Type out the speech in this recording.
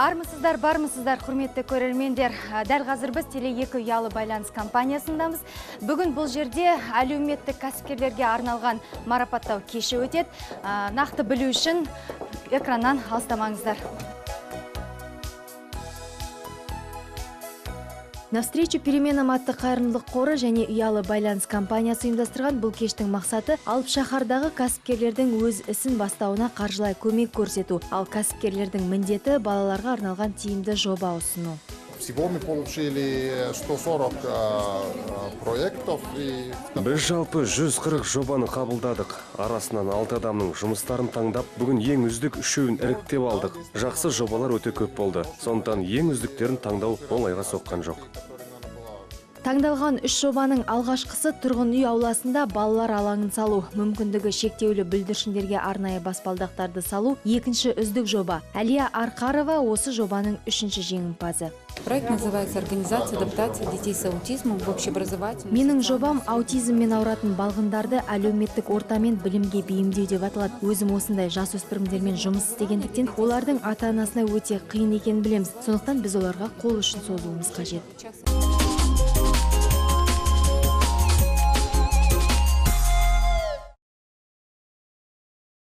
Армысыздар, бармысыздар, құрметті көрермендер. Дәл қазір біз Теле2 ұялы байланыс компаниясындамыз. Бүгін бұл жерде әлеуметтік кәсіпкерлерге арналған марапаттау кеші өтеді. Нақты білу үшін экраннан алыстамаңыздар. Навстречу переменам атты қайырымдылық қоры және ұялы байланыс компаниясы ұйымдастырған бұл кештің мақсаты алып шаһардағы кәсіпкерлердің өз ісін бастауына қаржылай көмек көрсету, ал кәсіпкерлердің міндеті балаларға арналған тиімді жоба ұсыну. Всего мы получили 140 проектов. Біз жалпы 140 жобаны қабылдадық. Арасынан 6 адамның жұмыстарын таңдап, бүгін ең үздік 3-ін іріктеп алдық. Жақсы жобалар өте көп болды. Сондықтан ең үздіктерін таңдау оңайға соққан жоқ. Таңдалған 3 жобаның алғашқысы тұрғын үй ауласында балалар алаңын салу, мүмкіндігі шектеулі бүлдіршіндерге арнайы баспалдақтарды салу. Екінші үздік жоба. Әлия Арқарова осы жобаның 3-ші жеңімпазы. Проект называется «Организация адаптации детей с аутизмом в общеобразовательном». Менің жобам аутизммен ауыратын балғындарды әлеуметтік ортамен білімге бейімдеу деп аталады. Өзім осындай жасөспірімдермен жұмыс істегендіктен олардың ата-анасына өте қиын екенін білеміз. Сондықтан біз оларға қол ұшын созуымыз қажет.